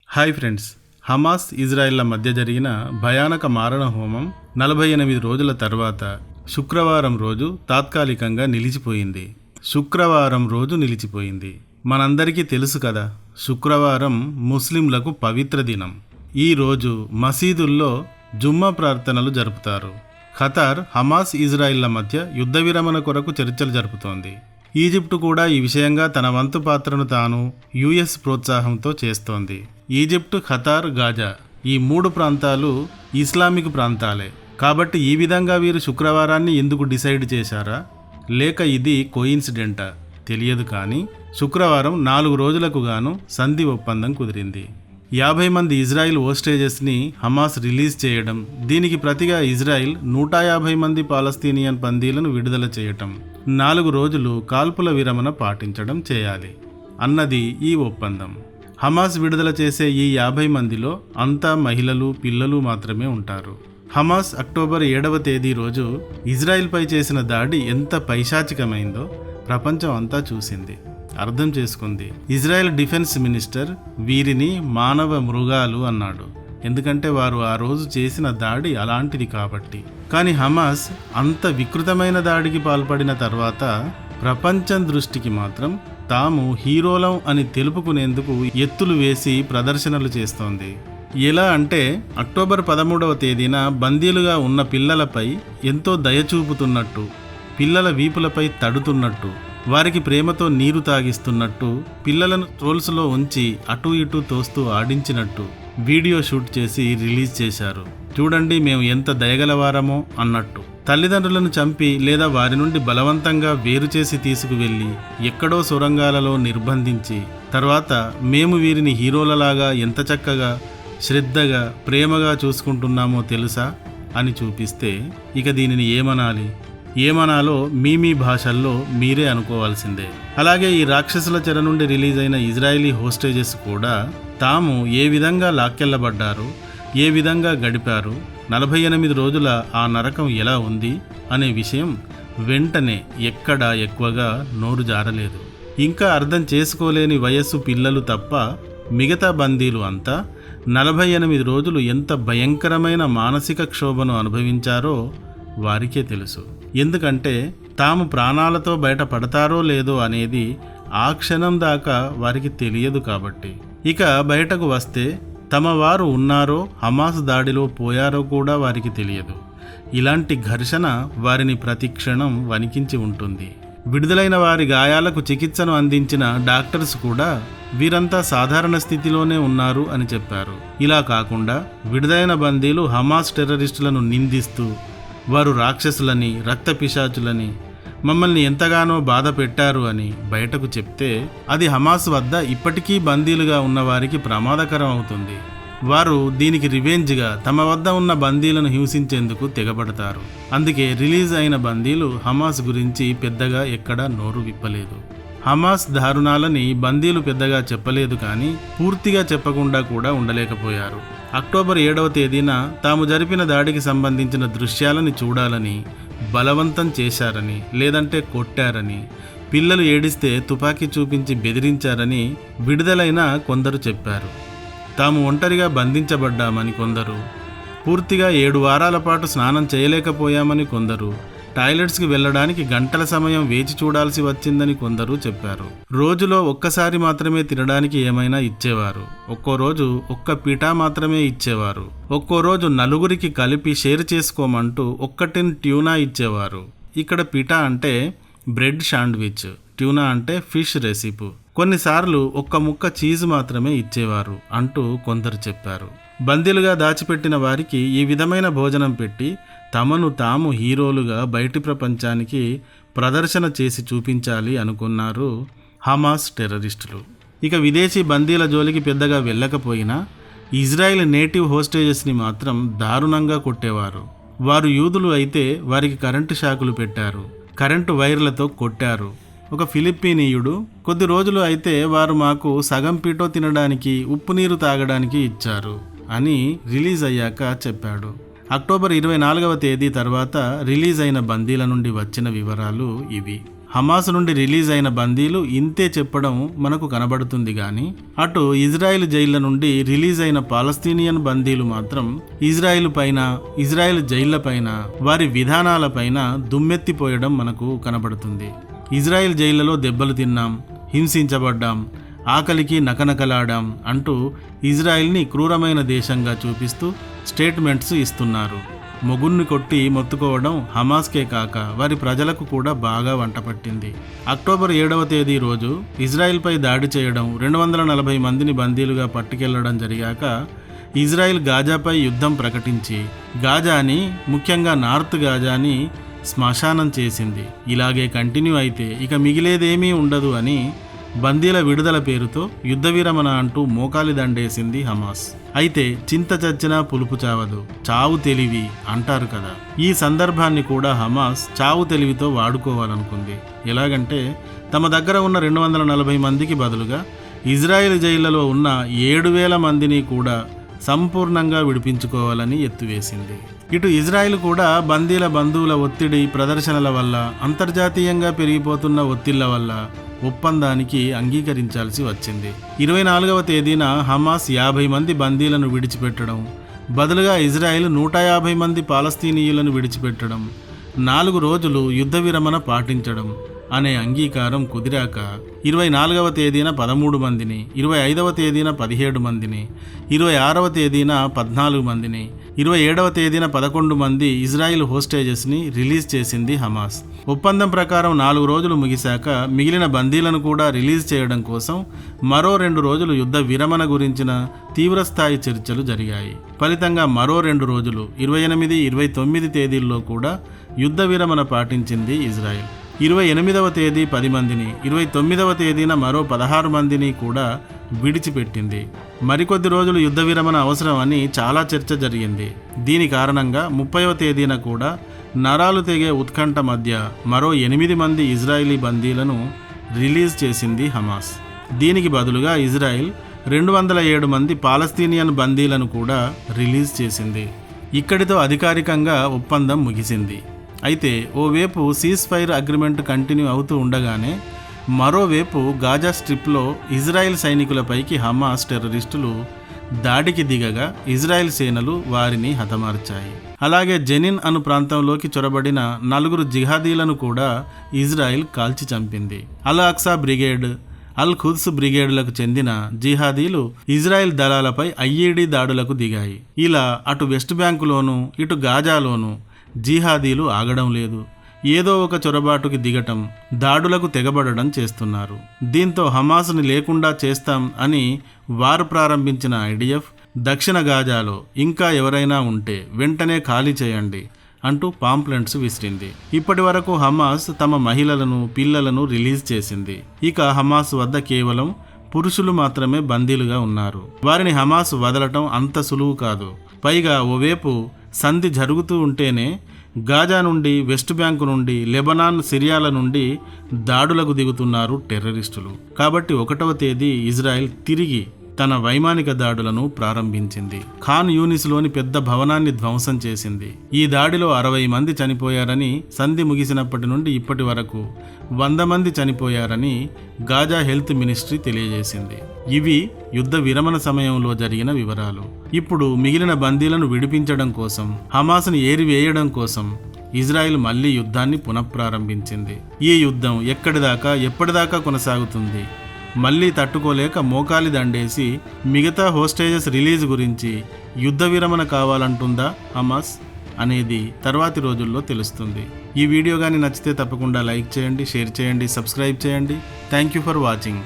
Hi friends, Hamas ఇజ్రాయెళ్ల మధ్య జరిగిన భయానక మారణ హోమం 48 రోజుల తర్వాత శుక్రవారం రోజు తాత్కాలికంగా నిలిచిపోయింది. మనందరికీ తెలుసు కదా, శుక్రవారం ముస్లింలకు పవిత్ర దినం. ఈ రోజు మసీదుల్లో జుమ్మా ప్రార్థనలు జరుపుతారు. ఖతార్ హమాస్ ఇజ్రాయెళ్ల మధ్య యుద్ధ విరమణ కొరకు చర్చలు జరుపుతోంది. ఈజిప్టు కూడా ఈ విషయంగా తన వంతు పాత్రను తాను యుఎస్ ప్రోత్సాహంతో చేస్తోంది. ఈజిప్టు, ఖతార్, గాజా ఈ 3 ప్రాంతాలు ఇస్లామిక్ ప్రాంతాలే. కాబట్టి ఈ విధంగా వీరు శుక్రవారాన్ని ఎందుకు డిసైడ్ చేశారా, లేక ఇది కోయిన్సిడెంటా తెలియదు. కానీ శుక్రవారం 4 రోజులకు గాను సంధి ఒప్పందం కుదిరింది. 50 మంది ఇజ్రాయిల్ హోస్టేజెస్ని హమాస్ రిలీజ్ చేయడం, దీనికి ప్రతిగా ఇజ్రాయిల్ 150 మంది పాలస్తీనియన్ బందీలను విడుదల చేయటం, 4 రోజులు కాల్పుల విరమణ పాటించడం చేయాలి అన్నది ఈ ఒప్పందం. హమాస్ విడుదల చేసే ఈ 50 మందిలో అంతా మహిళలు, పిల్లలు మాత్రమే ఉంటారు. హమాస్ అక్టోబర్ 7వ తేదీ రోజు ఇజ్రాయిల్పై చేసిన దాడి ఎంత పైశాచికమైందో ప్రపంచం అంతా చూసింది, అర్థం చేసుకుంది. ఇజ్రాయెల్ డిఫెన్స్ మినిస్టర్ వీరిని మానవ మృగాలు అన్నాడు, ఎందుకంటే వారు ఆ రోజు చేసిన దాడి అలాంటిది కాబట్టి. కానీ హమాస్ అంత వికృతమైన దాడికి పాల్పడిన తర్వాత ప్రపంచం దృష్టికి మాత్రం తాము హీరోలం అని తెలుపుకునేందుకు ఎత్తులు వేసి ప్రదర్శనలు చేస్తోంది. ఎలా అంటే, అక్టోబర్ 13వ తేదీన బందీలుగా ఉన్న పిల్లలపై ఎంతో దయ చూపుతున్నట్టు, పిల్లల వీపులపై తడుతున్నట్టు, వారికి ప్రేమతో నీరు తాగిస్తున్నట్టు, పిల్లలను ట్రోల్స్లో ఉంచి అటు ఇటు తోస్తూ ఆడించినట్టు వీడియో షూట్ చేసి రిలీజ్ చేశారు. చూడండి మేము ఎంత దయగలవారమో అన్నట్టు. తల్లిదండ్రులను చంపి లేదా వారి నుండి బలవంతంగా వేరు చేసి తీసుకువెళ్ళి ఎక్కడో సొరంగాలలో నిర్బంధించి తర్వాత మేము వీరిని హీరోలలాగా ఎంత చక్కగా, శ్రద్ధగా, ప్రేమగా చూసుకుంటున్నామో తెలుసా అని చూపిస్తే ఇక దీనిని ఏమనాలో మీ భాషల్లో మీరే అనుకోవాల్సిందే. అలాగే ఈ రాక్షసుల చెర నుండి రిలీజ్ అయిన ఇజ్రాయిలీ హోస్టేజెస్ కూడా తాము ఏ విధంగా లాక్కెళ్లబడ్డారు, ఏ విధంగా గడిపారు, 48 రోజుల ఆ నరకం ఎలా ఉంది అనే విషయం వెంటనే ఎక్కడా ఎక్కువగా నోరు జారలేదు. ఇంకా అర్థం చేసుకోలేని వయస్సు పిల్లలు తప్ప మిగతా బందీలు అంతా 48 రోజులు ఎంత భయంకరమైన మానసిక క్షోభను అనుభవించారో వారికే తెలుసు. ఎందుకంటే తాము ప్రాణాలతో బయటపడతారో లేదో అనేది ఆ క్షణం దాకా వారికి తెలియదు కాబట్టి. ఇక బయటకు వస్తే తమ వారు ఉన్నారో, హమాస్ దాడిలో పోయారో కూడా వారికి తెలియదు. ఇలాంటి ఘర్షణ వారిని ప్రతిక్షణం వణికించి ఉంటుంది. విడుదలైన వారి గాయాలకు చికిత్సను అందించిన డాక్టర్స్ కూడా వీరంతా సాధారణ స్థితిలోనే ఉన్నారు అని చెప్పారు. ఇలా కాకుండా విడుదలైన బందీలు హమాస్ టెర్రరిస్టులను నిందిస్తూ వారు రాక్షసులని, రక్త పిశాచులని, మమ్మల్ని ఎంతగానో బాధ పెట్టారు అని బయటకు చెప్తే అది హమాస్ వద్ద ఇప్పటికీ బందీలుగా ఉన్న వారికి ప్రమాదకరం అవుతుంది. వారు దీనికి రివెంజ్గా తమ వద్ద ఉన్న బందీలను హింసించేందుకు తెగబడతారు. అందుకే రిలీజ్ అయిన బందీలు హమాస్ గురించి పెద్దగా ఎక్కడా నోరు విప్పలేదు. హమాస్ దారుణాలని బందీలు పెద్దగా చెప్పలేదు, కానీ పూర్తిగా చెప్పకుండా కూడా ఉండలేకపోయారు. అక్టోబర్ 7వ తేదీన తాము జరిపిన దాడికి సంబంధించిన దృశ్యాలని చూడాలని బలవంతం చేశారని, లేదంటే కొట్టారని, పిల్లలు ఏడిస్తే తుపాకీ చూపించి బెదిరించారని విడుదలైన కొందరు చెప్పారు. తాము ఒంటరిగా బంధించబడ్డామని కొందరు, పూర్తిగా 7 వారాల పాటు స్నానం చేయలేకపోయామని కొందరు, టాయిలెట్స్కి వెళ్ళడానికి గంటల సమయం వేచి చూడాల్సి వచ్చిందని కొందరు చెప్పారు. రోజులో ఒక్కసారి మాత్రమే తినడానికి ఏమైనా ఇచ్చేవారు. ఒక్కో రోజు ఒక్క పిఠా మాత్రమే ఇచ్చేవారు. ఒక్కో రోజు నలుగురికి కలిపి షేర్ చేసుకోమంటూ ఒక్క టిన్ ట్యూనా ఇచ్చేవారు. ఇక్కడ పిఠా అంటే బ్రెడ్ శాండ్విచ్, ట్యూనా అంటే ఫిష్ రెసిపీ. కొన్నిసార్లు ఒక్క ముక్క చీజ్ మాత్రమే ఇచ్చేవారు అంటూ కొందరు చెప్పారు. బందీలుగా దాచిపెట్టిన వారికి ఈ విధమైన భోజనం పెట్టి తమను తాము హీరోలుగా బయటి ప్రపంచానికి ప్రదర్శన చేసి చూపించాలి అనుకున్నారు హమాస్ టెర్రరిస్టులు. ఇక విదేశీ బందీల జోలికి పెద్దగా వెళ్ళకపోయినా ఇజ్రాయెల్ నేటివ్ హోస్టేజెస్ని మాత్రం దారుణంగా కొట్టేవారు. వారు యూదులు అయితే వారికి కరెంటు షాకులు పెట్టారు, కరెంటు వైర్లతో కొట్టారు. ఒక ఫిలిప్పీనీయుడు కొద్ది రోజులు అయితే వారు మాకు సగం పీటో తినడానికి, ఉప్పు నీరు తాగడానికి ఇచ్చారు అని రిలీజ్ అయ్యాక చెప్పాడు. అక్టోబర్ 24వ తేదీ తర్వాత రిలీజ్ అయిన బందీల నుండి వచ్చిన వివరాలు ఇవి. హమాస్ నుండి రిలీజ్ అయిన బందీలు ఇంతే చెప్పడం మనకు కనబడుతుంది గాని అటు ఇజ్రాయెల్ జైళ్ల నుండి రిలీజ్ అయిన పాలస్తీనియన్ బందీలు మాత్రం ఇజ్రాయెల్ పైన, ఇజ్రాయెల్ జైళ్ల పైన, వారి విధానాలపైన దుమ్మెత్తిపోయడం మనకు కనబడుతుంది. ఇజ్రాయెల్ జైళ్లలో దెబ్బలు తిన్నాం, హింసించబడ్డాం, ఆకలికి నకనకలాడాం అంటూ ఇజ్రాయెల్ని క్రూరమైన దేశంగా చూపిస్తూ స్టేట్మెంట్స్ ఇస్తున్నారు. మొగుణ్ణి కొట్టి మొత్తుకోవడం హమాస్కే కాక వారి ప్రజలకు కూడా బాగా వంటపట్టింది. అక్టోబర్ 7వ తేదీ రోజు ఇజ్రాయెల్పై దాడి చేయడం, 240 మందిని బందీలుగా పట్టుకెళ్లడం జరిగాక ఇజ్రాయెల్ గాజాపై యుద్ధం ప్రకటించి గాజాని, ముఖ్యంగా నార్త్ గాజాని శ్మశానం చేసింది. ఇలాగే కంటిన్యూ అయితే ఇక మిగిలేదేమీ ఉండదు అని బందీల విడుదల పేరుతో యుద్ధ విరమణ అంటూ మోకాలి దండేసింది హమాస్. అయితే చింత చచ్చినా పులుపు చావదు, చావు తెలివి అంటారు కదా. ఈ సందర్భాన్ని కూడా హమాస్ చావు తెలివితో వాడుకోవాలనుకుంది. ఎలాగంటే తమ దగ్గర ఉన్న 240 మందికి బదులుగా ఇజ్రాయెల్ జైళ్లలో ఉన్న 7,000 మందిని కూడా సంపూర్ణంగా విడిపించుకోవాలని ఎత్తువేసింది. ఇటు ఇజ్రాయెల్ కూడా బందీల బంధువుల ఒత్తిడి ప్రదర్శనల వల్ల, అంతర్జాతీయంగా పెరిగిపోతున్న ఒత్తిళ్ల వల్ల ఒప్పందానికి అంగీకరించాల్సి వచ్చింది. 24వ తేదీన హమాస్ 50 మంది బందీలను విడిచిపెట్టడం, బదులుగా ఇజ్రాయెల్ 150 మంది పాలస్తీనీయులను విడిచిపెట్టడం, 4 రోజులు యుద్ధ విరమణ పాటించడం అనే అంగీకారం కుదిరాక 24వ తేదీన 13 మందిని, 25వ తేదీన 17 మందిని, 26వ తేదీన 14 మందిని, 27వ తేదీన 11 మంది ఇజ్రాయిల్ హోస్టేజెస్ని రిలీజ్ చేసింది హమాస్. ఒప్పందం ప్రకారం 4 రోజులు ముగిశాక మిగిలిన బందీలను కూడా రిలీజ్ చేయడం కోసం మరో 2 రోజులు యుద్ధ విరమణ గురించిన తీవ్రస్థాయి చర్చలు జరిగాయి. ఫలితంగా మరో 2 రోజులు 28, 29 తేదీల్లో కూడా యుద్ధ విరమణ పాటించింది ఇజ్రాయిల్. 28వ తేదీ 10 మందిని, 29వ తేదీన మరో 16 మందిని కూడా విడిచిపెట్టింది. మరికొద్ది రోజులు యుద్ధ విరమణ అవసరం అని చాలా చర్చ జరిగింది. దీని కారణంగా 30వ తేదీన కూడా నరాలు తెగే ఉత్కంఠ మధ్య మరో 8 మంది ఇజ్రాయిలీ బందీలను రిలీజ్ చేసింది హమాస్. దీనికి బదులుగా ఇజ్రాయిల్ 207 మంది పాలస్తీనియన్ బందీలను కూడా రిలీజ్ చేసింది. ఇక్కడితో అధికారికంగా ఒప్పందం ముగిసింది. అయితే ఓవైపు సీజ్ ఫైర్ అగ్రిమెంట్ కంటిన్యూ అవుతూ ఉండగానే మరోవైపు గాజా స్ట్రిప్లో ఇజ్రాయెల్ సైనికులపైకి హమాస్ టెర్రరిస్టులు దాడికి దిగగా ఇజ్రాయెల్ సేనలు వారిని హతమార్చాయి. అలాగే జెనిన్ అను ప్రాంతంలోకి చొరబడిన 4 జిహాదీలను కూడా ఇజ్రాయెల్ కాల్చి చంపింది. అల్ అక్సా బ్రిగేడ్, అల్ ఖుద్స్ బ్రిగేడ్లకు చెందిన జిహాదీలు ఇజ్రాయెల్ దళాలపై ఐఈడీ దాడులకు దిగాయి. ఇలా అటు వెస్ట్ బ్యాంకులోనూ ఇటు గాజాలోనూ జిహాదీలు ఆగడం లేదు. ఏదో ఒక చొరబాటుకి దిగటం, దాడులకు తెగబడడం చేస్తున్నారు. దీంతో హమాస్ని లేకుండా చేస్తాం అని వారు ప్రారంభించిన ఐడిఎఫ్ దక్షిణ గాజాలో ఇంకా ఎవరైనా ఉంటే వెంటనే ఖాళీ చేయండి అంటూ పాంప్లెంట్స్ విసిరింది. ఇప్పటి వరకు హమాస్ తమ మహిళలను, పిల్లలను రిలీజ్ చేసింది. ఇక హమాస్ వద్ద కేవలం పురుషులు మాత్రమే బందీలుగా ఉన్నారు. వారిని హమాస్ వదలటం అంత సులువు కాదు. పైగా ఓవైపు సంధి జరుగుతూ ఉంటేనే గాజా నుండి, వెస్ట్ బ్యాంకు నుండి, లెబనాన్, సిరియాల నుండి దాడులకు దిగుతున్నారు టెర్రరిస్టులు. కాబట్టి 1వ తేదీ ఇజ్రాయెల్ తిరిగి తన వైమానిక దాడులను ప్రారంభించింది. ఖాన్ యూనిస్లోని పెద్ద భవనాన్ని ధ్వంసం చేసింది. ఈ దాడిలో 60 మంది చనిపోయారని, సంధి ముగిసినప్పటి నుండి ఇప్పటి వరకు 100 మంది చనిపోయారని గాజా హెల్త్ మినిస్ట్రీ తెలియజేసింది. ఇవి యుద్ధ విరమణ సమయంలో జరిగిన వివరాలు. ఇప్పుడు మిగిలిన బందీలను విడిపించడం కోసం, హమాస్ని ఏరివేయడం కోసం ఇజ్రాయెల్ మళ్లీ యుద్ధాన్ని పునఃప్రారంభించింది. ఈ యుద్ధం ఎప్పటిదాకా కొనసాగుతుంది? మళ్లీ తట్టుకోలేక మోకాలి దండేసి మిగతా హోస్టేజెస్ రిలీజ్ గురించి యుద్ధ విరమణ కావాలంటుందా హమాస్ అనేది తర్వాతి రోజుల్లో తెలుస్తుంది. ఈ వీడియో కానీ నచ్చితే తప్పకుండా లైక్ చేయండి, షేర్ చేయండి, సబ్స్క్రైబ్ చేయండి. Thank you for watching.